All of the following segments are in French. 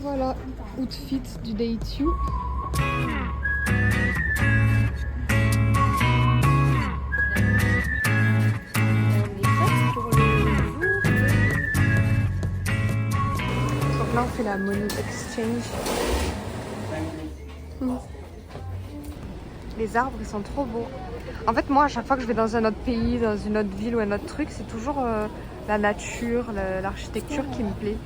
voilà, outfit du day 2. Donc là on fait la money exchange. Les arbres ils sont trop beaux. En fait moi à chaque fois que je vais dans un autre pays, dans une autre ville ou un autre truc, c'est toujours la nature, l'architecture qui me plaît.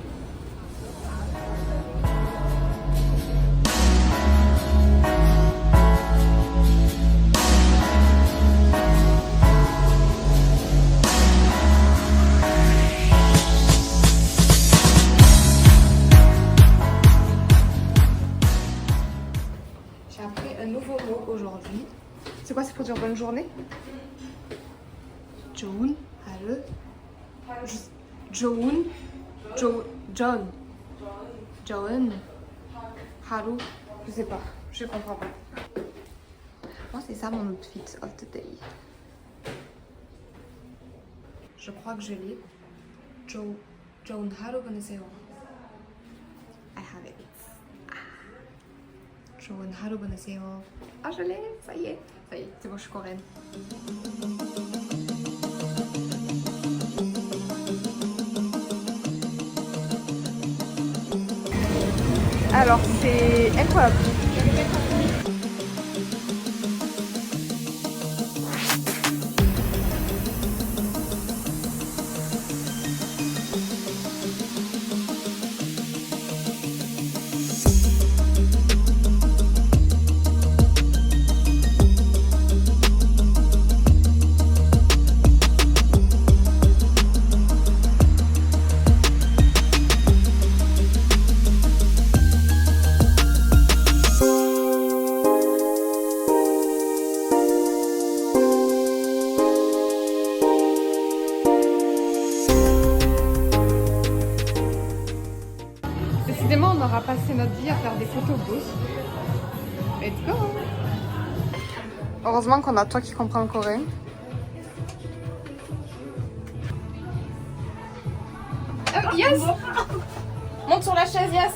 J'ai appris un nouveau mot aujourd'hui. C'est quoi, c'est pour dire bonne journée? 좋은 하루. 좋은 haru. Je sais pas, je comprends pas. Moi c'est ça mon outfit of the day. Je crois que je l'ai. 좋은 하루 보내세요. I have it. 좋은 하루 보내세요. Ah je l'ai, ça y est, c'est bon, je suis coréenne. Alors c'est incroyable. Décidément, on aura passé notre vie à faire des photos beaux. Let's go! Heureusement qu'on a toi qui comprends le coréen. Oh, yes! Monte sur la chaise, yes!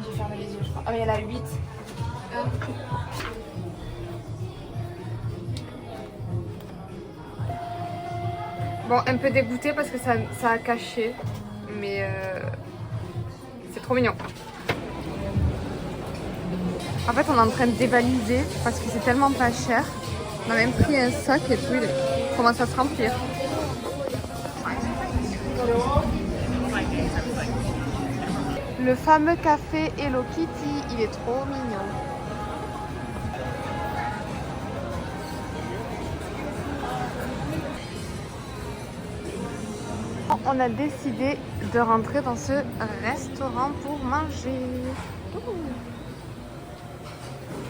Je vais fermer les yeux, je crois. Ah, mais il y a la 8. Bon, un peu dégoûtée parce que ça a caché, mais c'est trop mignon. En fait, on est en train de dévaliser parce que c'est tellement pas cher. On a même pris un sac et tout, il commence à se remplir. Le fameux café Hello Kitty, il est trop mignon. On a décidé de rentrer dans ce restaurant pour manger.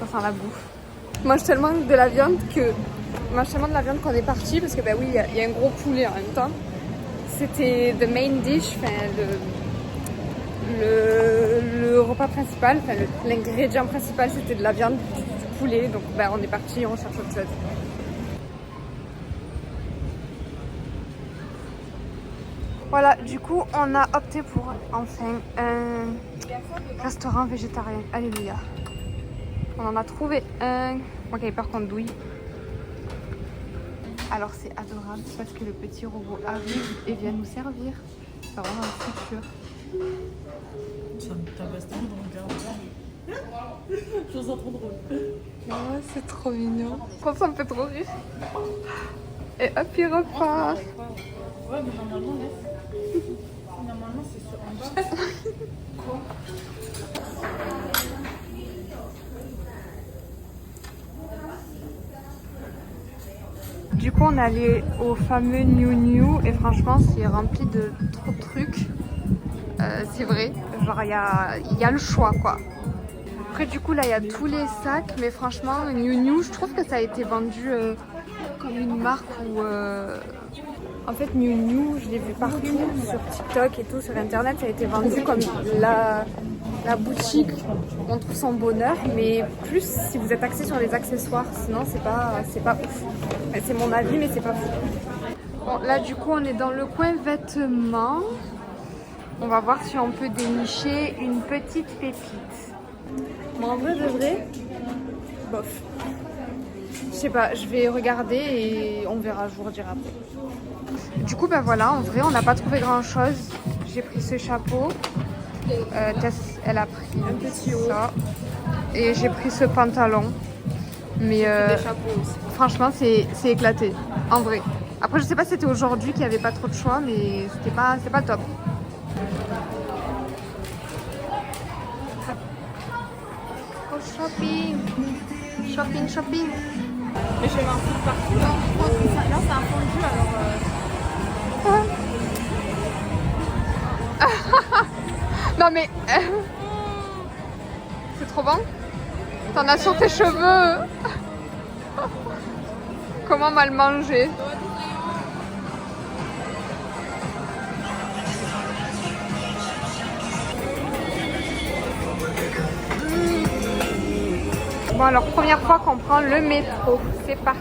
Ça sent la bouffe. Je mange tellement de la viande qu'on est parti parce que bah oui, il y a un gros poulet en même temps. C'était the main dish, enfin le repas principal, enfin l'ingrédient principal c'était de la viande, du poulet. Donc bah on est parti, on cherche autre chose. Voilà, du coup, on a opté pour enfin un restaurant végétarien. Alléluia. On en a trouvé un. Moi qui avais peur qu'on douille. Alors c'est adorable parce que le petit robot arrive et vient nous servir. C'est vraiment un futur. Ça me tabasse trop dans le regard. Je trouve ça trop drôle. Oh, c'est trop mignon. Je trouve ça me fait trop rire. Et hop, il repart. Ouais, mais normalement, c'est sur en bas. Quoi? Du coup, on est allé au fameux New New et franchement, c'est rempli de trop de trucs. C'est vrai, genre il y a le choix quoi. Après, du coup, là il y a tous les sacs, mais franchement, New New, je trouve que ça a été vendu comme une marque où En fait, Miu Miu, je l'ai vu partout, sur TikTok et tout, sur Internet. Ça a été vendu comme la boutique où on trouve son bonheur. Mais plus si vous êtes axé sur les accessoires. Sinon, c'est pas ouf. C'est mon avis, mais c'est pas fou. Bon, là, du coup, on est dans le coin vêtements. On va voir si on peut dénicher une petite pépite. Mais en vrai de vrai, bof. Je sais pas, je vais regarder et on verra, je vous redirai après. Du coup, ben voilà, en vrai, on n'a pas trouvé grand chose. J'ai pris ce chapeau. Tess, elle a pris un petit haut. Ça. Et j'ai pris ce pantalon. Mais franchement, c'est éclaté. En vrai. Après, je sais pas si c'était aujourd'hui qu'il n'y avait pas trop de choix, mais c'était pas top. Oh, shopping. Shopping. Mais je vais m'en foutre partout. Là, c'est un fondu alors. Non mais c'est trop bon. T'en as sur tes cheveux. Comment mal manger. Bon alors première fois qu'on prend le métro, c'est parti.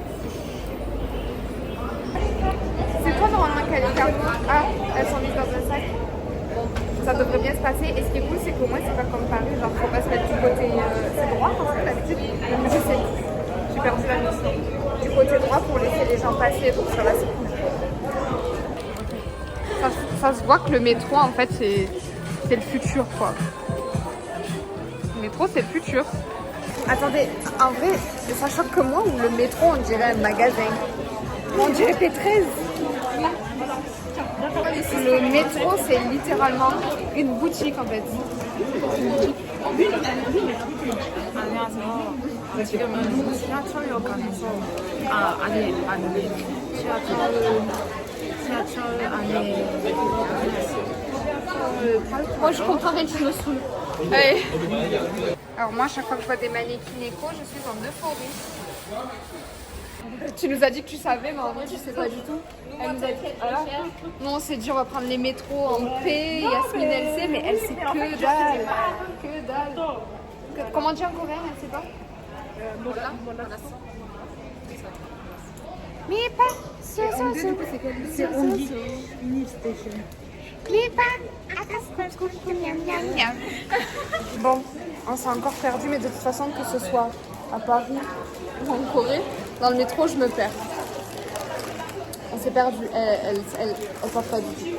C'est toi normalement qu'elle est carreaux. Ah, elles sont mises dans un sac. Bon, ça devrait bien se passer. Et ce qui est cool, c'est qu'au moins c'est pas comme Paris, genre faut pas se mettre du côté c'est droit parce que d'habitude, je sais, j'ai perdu la notion. Du côté droit pour laisser les gens passer, donc ça va c'est cool. Ça se voit que le métro en fait c'est le futur quoi. Le métro c'est le futur. Attendez, en vrai, ça choque que moi ou le métro on dirait un magasin. On dirait P13. Le métro c'est littéralement une boutique en fait. Moi je comprends rien qui me saoule. Allez. Alors moi, chaque fois que je vois des mannequins éco, je suis en euphorie. Tu nous as dit que tu savais, mais en vrai, tu sais pas du tout. Elle nous a dit, voilà. Nous, on s'est dit, on va prendre les métros en P. Yasmine, elle sait, mais elle sait que dalle. Que dalle. Comment on dit en coréen, elle sait pas Mais pas. C'est Ongi. Bon, on s'est encore perdu, mais de toute façon, que ce soit à Paris ou en Corée, dans le métro, je me perds. On s'est perdu. Elle part pas du tout.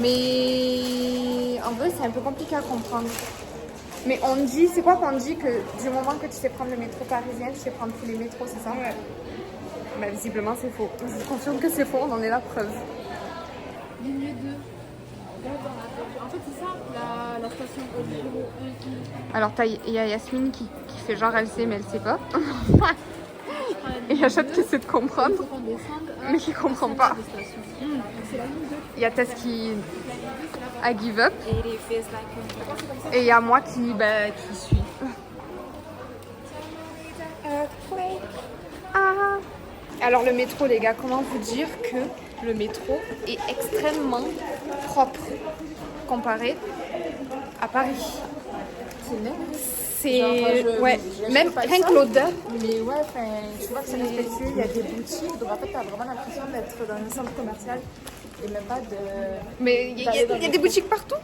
Mais en vrai, c'est un peu compliqué à comprendre. Mais on dit, c'est quoi qu'on dit que du moment que tu sais prendre le métro parisien, tu sais prendre tous les métros, c'est ça? Ouais. Bah, visiblement, c'est faux. Je vous confirme que c'est faux, on en est la preuve. Ligne 2. En fait, c'est ça, la station Olivero 1. Alors, il y a Yasmine qui fait genre elle sait, mais elle sait pas. Et Yachat qui essaie de comprendre, mais qui comprend pas. Il y a Tess qui a give up. Et il y a moi qui suis. Alors le métro les gars, comment vous dire que le métro est extrêmement propre comparé à Paris. C'est ouais, même rien que l'odeur. Mais ouais, tu vois que c'est respectueux, il y a des boutiques, donc en fait t'as vraiment l'impression d'être dans un centre commercial et même pas de... Mais il y a des boutiques partout.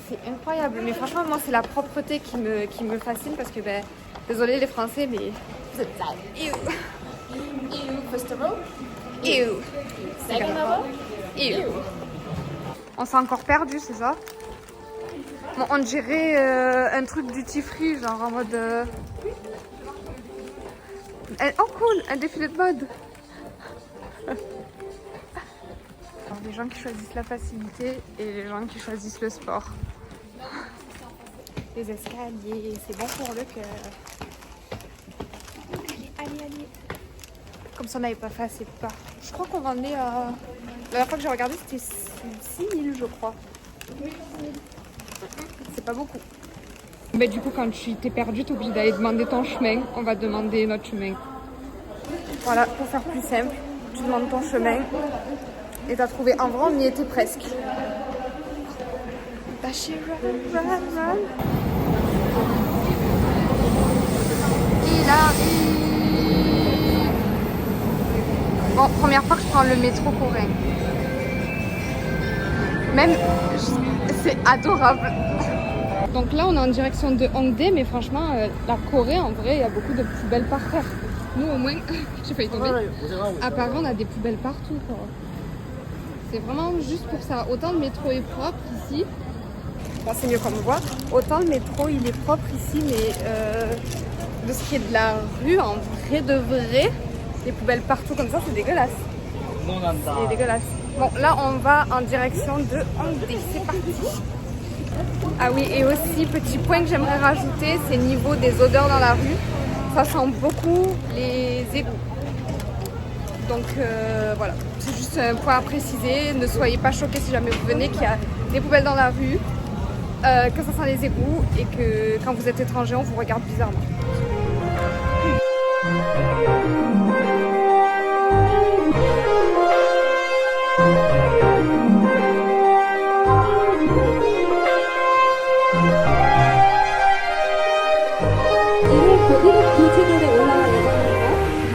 C'est incroyable, mais franchement moi c'est la propreté qui me fascine parce que désolé les Français mais vous êtes sales. First of all, Second of all, on s'est encore perdu, c'est ça? Bon, on dirait un truc du Tifri, genre en mode... Oh cool, un défilé de mode. Alors, les gens qui choisissent la facilité et les gens qui choisissent le sport. Les escaliers, c'est bon pour le cœur. Allez. Comme ça on n'avait pas fait assez de pas. Je crois qu'on en est à... La dernière fois que j'ai regardé c'était 6000 je crois. C'est pas beaucoup. Mais du coup quand t'es perdu t'es obligé d'aller demander ton chemin. On va demander notre chemin. Voilà, pour faire plus simple, tu demandes ton chemin et t'as trouvé. En vrai, on y était presque. Dashi, run, run, run. Il arrive. Bon, première fois que je prends le métro coréen. Même, c'est adorable. Donc là, on est en direction de Hongdae, mais franchement, la Corée, en vrai, il y a beaucoup de poubelles par terre. Nous, au moins, j'ai failli tomber. À Paris, on a des poubelles partout, quoi. C'est vraiment juste pour ça. Autant le métro est propre ici. Bon, c'est mieux qu'on me voit. Autant le métro, il est propre ici, mais de ce qui est de la rue, en vrai de vrai, les poubelles partout comme ça, c'est dégueulasse. C'est dégueulasse. Bon, là, on va en direction de Hongdae. C'est parti. Ah oui, et aussi, petit point que j'aimerais rajouter, c'est niveau des odeurs dans la rue. Ça sent beaucoup les égouts. Donc voilà, c'est juste un point à préciser. Ne soyez pas choqués si jamais vous venez qu'il y a des poubelles dans la rue, que ça sent les égouts et que quand vous êtes étranger, on vous regarde bizarrement.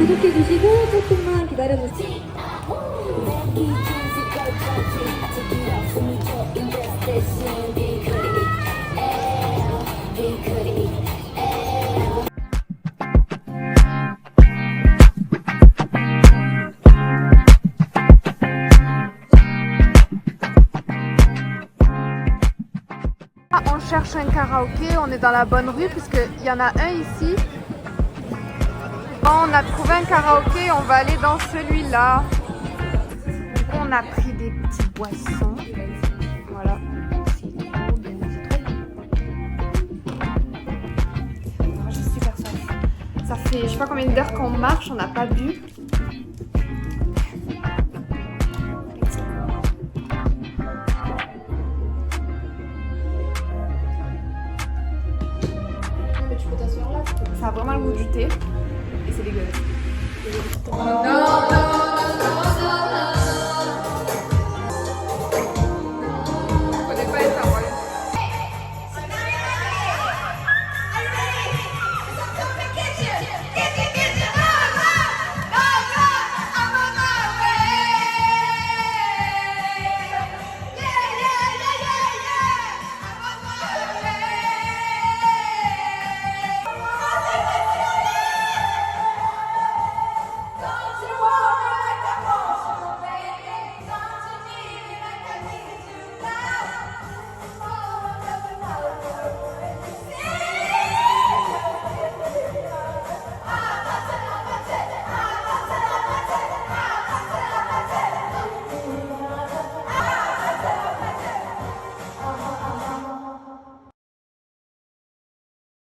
구독해주시고 조금만 기다려주세요. On cherche un karaoké, on est dans la bonne rue puisqu'il y en a un ici. On a trouvé un karaoké, on va aller dans celui-là. On a pris des petits boissons. Voilà. C'est trop bien, c'est trop bien. J'ai super soif. Ça fait je sais pas combien d'heures qu'on marche, on n'a pas bu. Tu peux t'asseoir là. Ça a vraiment le goût du thé. Et c'est dégueulasse. Non, non.